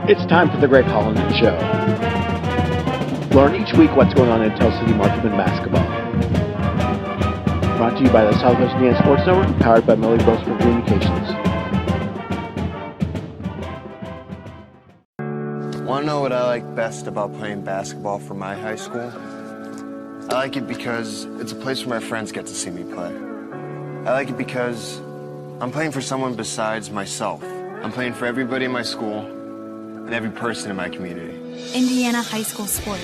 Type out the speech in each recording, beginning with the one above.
It's time for the Greg Hollinden Show. Learn each week what's going on in Tell City Marksman basketball. Brought to you by the Southwest Indiana Sports Network, powered by Millie Brosper Communications. Want to know what I like best about playing basketball for my high school? I like it because it's a place where my friends get to see me play. I like it because I'm playing for someone besides myself. I'm playing for everybody in my school and every person in my community. Indiana high school sports.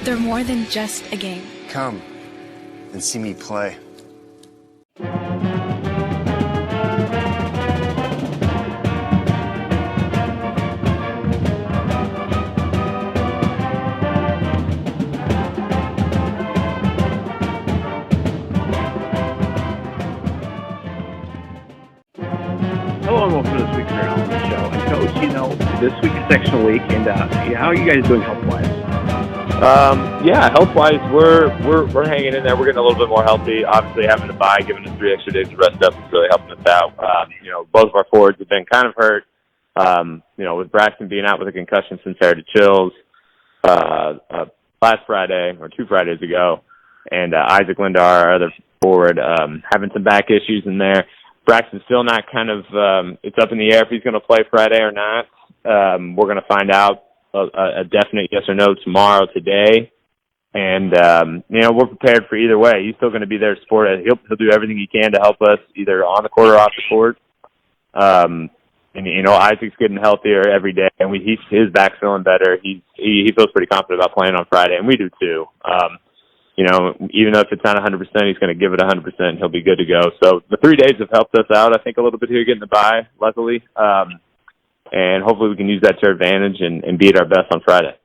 They're more than just a game. Come and see me play. Hello and welcome to this week's Greg Hollinden Show. And Coach, this week is sectional week, and how are you guys doing health-wise? Health-wise, we're hanging in there. We're getting a little bit more healthy. Obviously, having to bye, giving us 3 extra days to rest up is really helping us out. Both of our forwards have been kind of hurt. With Braxton being out with a concussion since Sarah Chills last Friday or 2 Fridays ago, and Isaac Lindar, our other forward, having some back issues in there. Braxton's still not it's up in the air if he's going to play Friday or not. We're going to find out a definite yes or no today. And, we're prepared for either way. He's still going to be there to support it. He'll do everything he can to help us either on the court or off the court. Isaac's getting healthier every day, and his back's feeling better. He feels pretty confident about playing on Friday, and we do too. Even though if it's not 100%, he's going to give it 100%. He'll be good to go. So the 3 days have helped us out, I think, a little bit here getting the bye, luckily. And hopefully we can use that to our advantage and be at our best on Friday.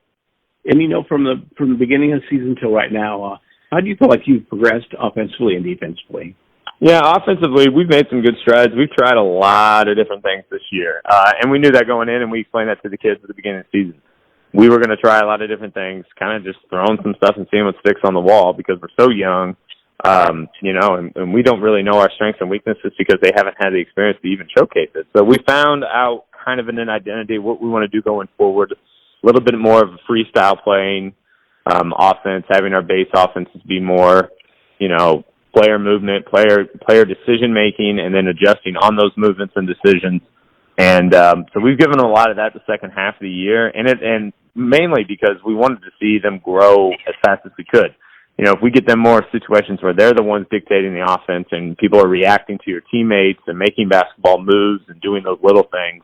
And, from the beginning of the season till right now, how do you feel like you've progressed offensively and defensively? Yeah, offensively, we've made some good strides. We've tried a lot of different things this year. And we knew that going in, and we explained that to the kids at the beginning of the season. We were going to try a lot of different things, kind of just throwing some stuff and seeing what sticks on the wall because we're so young, and we don't really know our strengths and weaknesses because they haven't had the experience to even showcase it. So we found out kind of in an identity what we want to do going forward, a little bit more of a freestyle playing offense, having our base offenses be more, player movement, player decision-making, and then adjusting on those movements and decisions. And so we've given a lot of that the second half of the year, and mainly because we wanted to see them grow as fast as we could. If we get them more situations where they're the ones dictating the offense and people are reacting to your teammates and making basketball moves and doing those little things,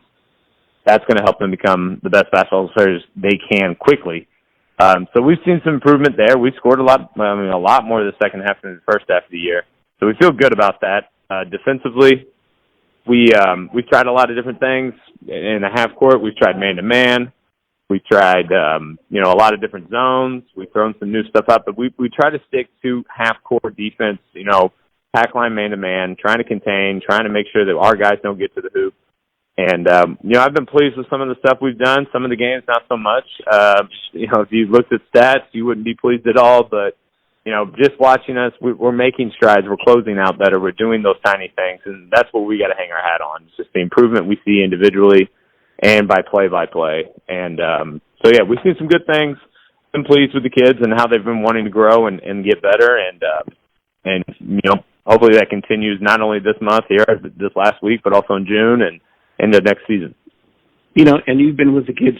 that's going to help them become the best basketball players they can quickly. So we've seen some improvement there. We scored a lot more the second half than the first half of the year. So we feel good about that. Defensively, we've tried a lot of different things in the half court. We've tried man-to-man. We've tried, a lot of different zones. We've thrown some new stuff up, but we try to stick to half-court defense, pack line man-to-man, trying to contain, trying to make sure that our guys don't get to the hoop. And, I've been pleased with some of the stuff we've done. Some of the games, not so much. If you looked at stats, you wouldn't be pleased at all. But, just watching us, we're making strides. We're closing out better. We're doing those tiny things. And that's what we got to hang our hat on. It's just the improvement we see individually and by play. And, we've seen some good things. Been pleased with the kids and how they've been wanting to grow and get better. And hopefully that continues not only this month here, this last week, but also in June and into next season. And you've been with the kids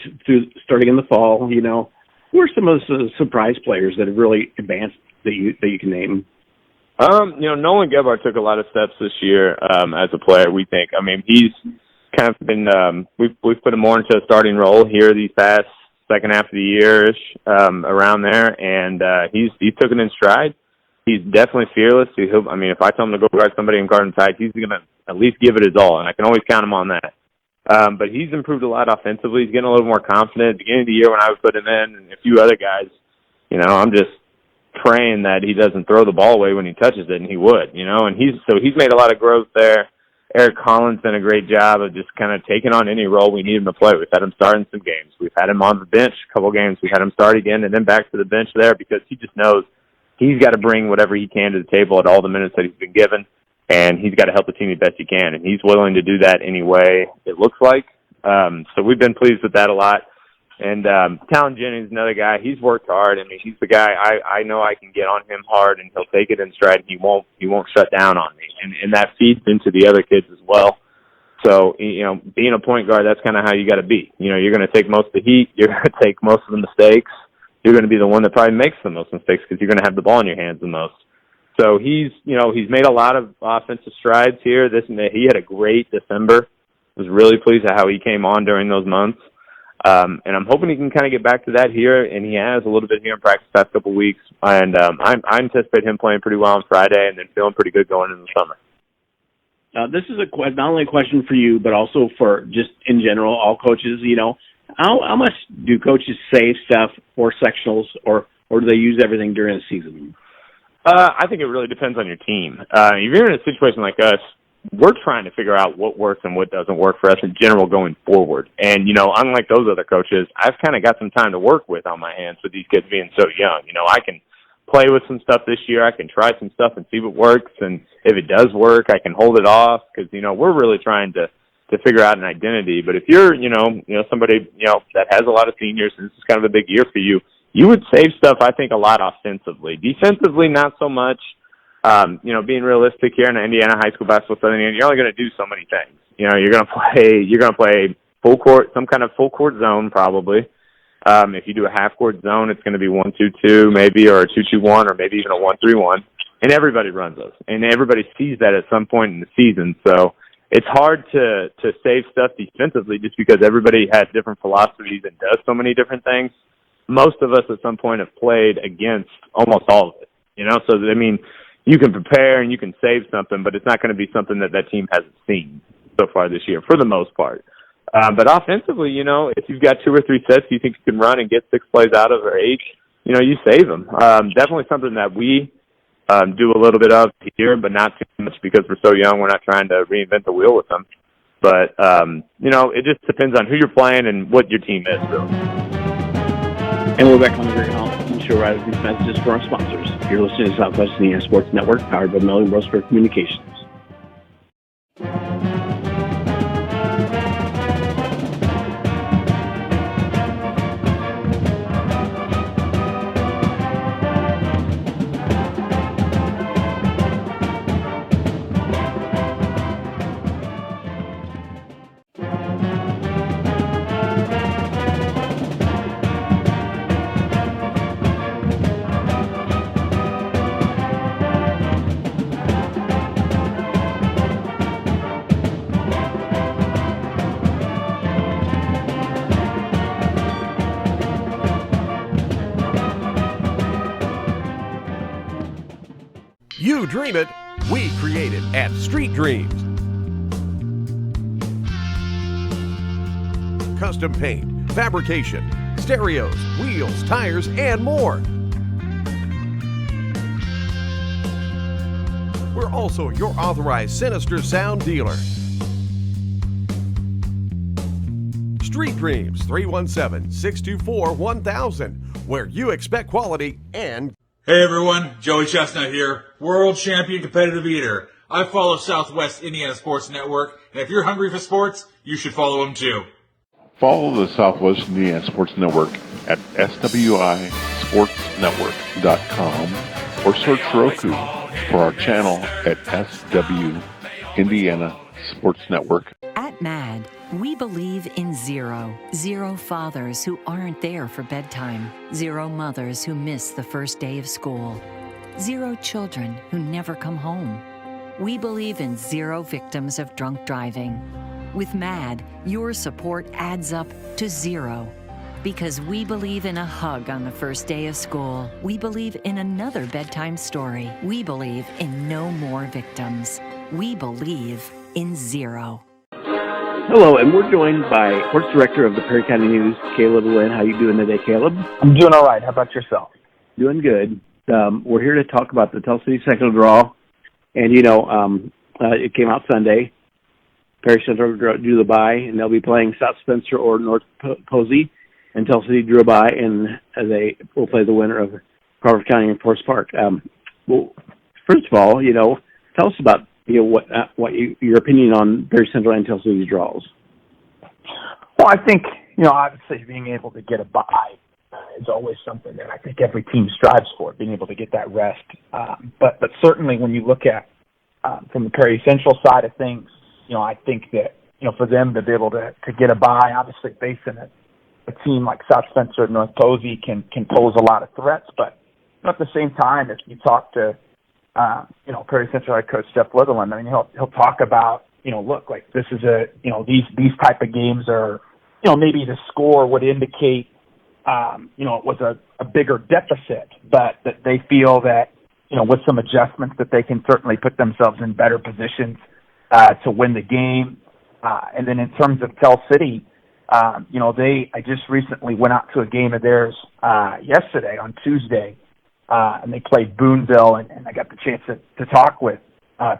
starting in the fall. Who are some of the surprise players that have really advanced that you can name? Nolan Gebhardt took a lot of steps this year as a player, we think. He's kind of been we've put him more into a starting role here these past second half of the year-ish, around there, and he took it in stride. He's definitely fearless. If I tell him to go guard somebody in Garden Tide, he's going to at least give it his all, and I can always count him on that. But he's improved a lot offensively. He's getting a little more confident. At the beginning of the year when I would put him in, and a few other guys, I'm just praying that he doesn't throw the ball away when he touches it, and he would, and he's made a lot of growth there. Eric Collins done a great job of just kind of taking on any role we need him to play. We've had him start in some games. We've had him on the bench a couple games. We've had him start again and then back to the bench there because he just knows he's got to bring whatever he can to the table at all the minutes that he's been given. and he's got to help the team as best he can, and he's willing to do that anyway, it looks like. So we've been pleased with that a lot. And Talon Jennings, another guy, he's worked hard. I mean, he's the guy I know I can get on him hard, and he'll take it in stride. He won't shut down on me, and that feeds into the other kids as well. So, being a point guard, that's kind of how you got to be. You're going to take most of the heat. You're going to take most of the mistakes. You're going to be the one that probably makes the most mistakes because you're going to have the ball in your hands the most. So he's made a lot of offensive strides here. He had a great December. I was really pleased at how he came on during those months. And I'm hoping he can kind of get back to that here, and he has a little bit here in practice the past couple of weeks. And I anticipate him playing pretty well on Friday and then feeling pretty good going into the summer. This is not only a question for you, but also for just in general, all coaches. How much do coaches save stuff for sectionals, or do they use everything during the season? I think it really depends on your team. If you're in a situation like us, we're trying to figure out what works and what doesn't work for us in general going forward. And, unlike those other coaches, I've kind of got some time to work with on my hands with these kids being so young. I can play with some stuff this year. I can try some stuff and see what works. And if it does work, I can hold it off because, we're really trying to figure out an identity. But if you're, somebody, that has a lot of seniors, and this is kind of a big year for you, you would save stuff, I think, a lot offensively. Defensively, not so much. Being realistic here in Indiana high school basketball, Southern Indiana, you're only going to do so many things. You're going to play full court, some kind of full court zone probably. If you do a half court zone, it's going to be 1-2-2 maybe, or a 2-2-1, or maybe even a 1-3-1. And everybody runs those, and everybody sees that at some point in the season. So it's hard to save stuff defensively just because everybody has different philosophies and does so many different things. Most of us at some point have played against almost all of it. So I mean, you can prepare and you can save something, but it's not going to be something that team hasn't seen so far this year, for the most part. But offensively, if you've got 2 or 3 sets you think you can run and get 6 plays out of or 8, you save them. Definitely something that we do a little bit of here, but not too much because we're so young. We're not trying to reinvent the wheel with them. But, it just depends on who you're playing and what your team is, really. And we're back on the Greg Hollinden Show right with these messages for our sponsors. You're listening to Southwest Indiana Sports Network, powered by Melvin Brosberg Communications. You dream it, we create it at Street Dreams. Custom paint, fabrication, stereos, wheels, tires, and more. We're also your authorized Sinister Sound dealer. Street Dreams, 317-624-1000, where you expect quality and... Hey everyone, Joey Chestnut here, world champion competitive eater. I follow Southwest Indiana Sports Network, and if you're hungry for sports, you should follow them too. Follow the Southwest Indiana Sports Network at swisportsnetwork.com or search Roku for our channel at SW Indiana Sports Network. At MAD, we believe in zero. 0 fathers who aren't there for bedtime. 0 mothers who miss the first day of school. 0 children who never come home. We believe in 0 victims of drunk driving. With MAD, your support adds up to 0. Because we believe in a hug on the first day of school. We believe in another bedtime story. We believe in no more victims. We believe in 0. Hello, and we're joined by Sports Director of the Perry County News, Caleb Lynn. How you doing today, Caleb? I'm doing all right. How about yourself? Doing good. We're here to talk about the Tell City Sectional Draw. And, it came out Sunday. Perry Central drew the bye, and they'll be playing South Spencer or North Posey. And Tell City drew a bye, and they will play the winner of Crawford County and Forest Park. Well, first of all, tell us about your opinion on Perry Central and Tell City's draws? Well, I think, obviously being able to get a bye is always something that I think every team strives for, being able to get that rest. But certainly when you look at from the Perry Central side of things, I think that, for them to be able to get a bye, obviously facing a team like South Spencer and North Posey can pose a lot of threats. But at the same time, if you talk to, Perry Central head coach Jeff Litherland, I mean, he'll talk about, look, like this is these type of games are, maybe the score would indicate, it was a bigger deficit, but that they feel that, with some adjustments that they can certainly put themselves in better positions to win the game. And then in terms of Tell City, I just recently went out to a game of theirs yesterday on Tuesday, and they played Boonville, and I got the chance to talk with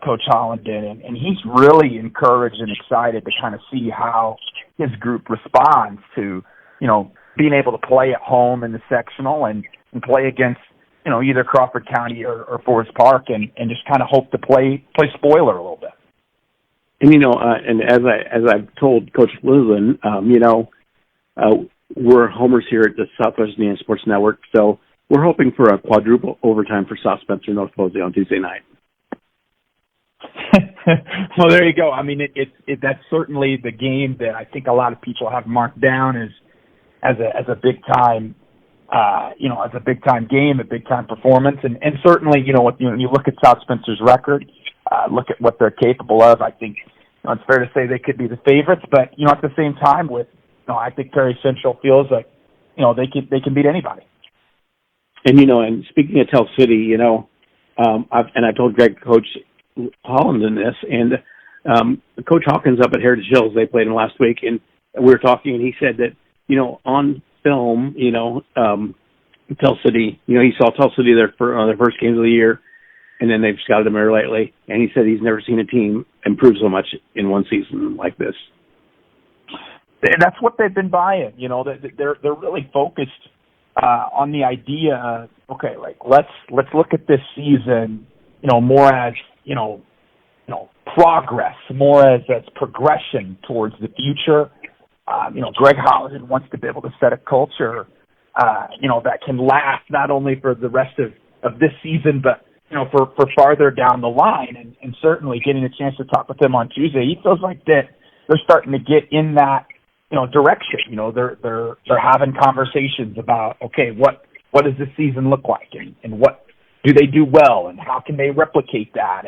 Coach Hollinden, and he's really encouraged and excited to kind of see how his group responds to, being able to play at home in the sectional and play against, either Crawford County or Forest Park, and just kind of hope to play spoiler a little bit. And and as I've told Coach Litherland, we're homers here at the Southwest Indiana Sports Network, so we're hoping for a quadruple overtime for South Spencer North Posey on Tuesday night. Well, there you go. I mean, that's certainly the game that I think a lot of people have marked down as a big time, as a big time game, a big time performance, and certainly, when you look at South Spencer's record, look at what they're capable of. I think it's fair to say they could be the favorites, but at the same time, I think Perry Central feels like they can beat anybody. And and speaking of Tell City, I told Coach Hollinden this, and Coach Hawkins up at Heritage Hills, they played him last week, and we were talking, and he said that on film, Tell City, he saw Tell City their first games of the year, and then they've scouted them there lately, and he said he's never seen a team improve so much in one season like this. That's what they've been buying. They're really focused on the idea of, okay, like let's look at this season, more as progress, more as progression towards the future. Greg Hollinden wants to be able to set a culture, that can last not only for the rest of this season, but for farther down the line, and certainly getting a chance to talk with him on Tuesday, he feels like that they're starting to get in that direction. They're having conversations about, okay, what does this season look like, and what do they do well, and how can they replicate that,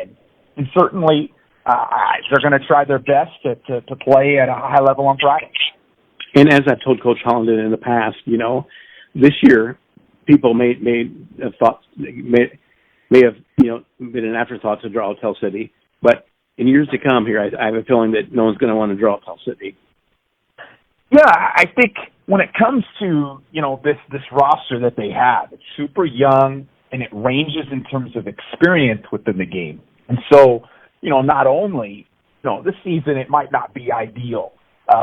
and certainly they're going to try their best to play at a high level on Friday. And as I've told Coach Hollinden in the past, this year people may have thought may have been an afterthought to draw Tell City, but in years to come here, I have a feeling that no one's going to want to draw Tell City. Yeah, I think when it comes to this roster that they have, it's super young and it ranges in terms of experience within the game, and so not only this season it might not be ideal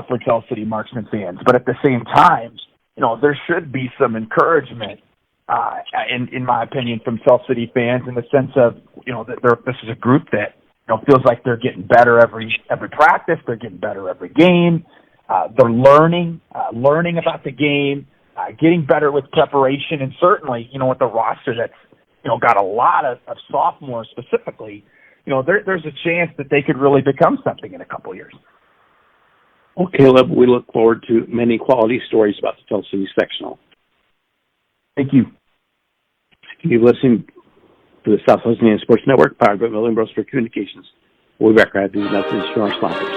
for Tell City Marksman fans, but at the same time, there should be some encouragement. In my opinion, from Tell City fans, in the sense of that this is a group that feels like they're getting better every practice, they're getting better every game, they're learning about the game, getting better with preparation, and certainly with the roster that's got a lot of sophomores specifically, there's a chance that they could really become something in a couple of years. Well, Caleb, we look forward to many quality stories about the Tell City sectional. Thank you. You've listened to the Southwest Indiana Sports Network, powered by Millen Bros for Communications. We'll be back right after these messages from our sponsors.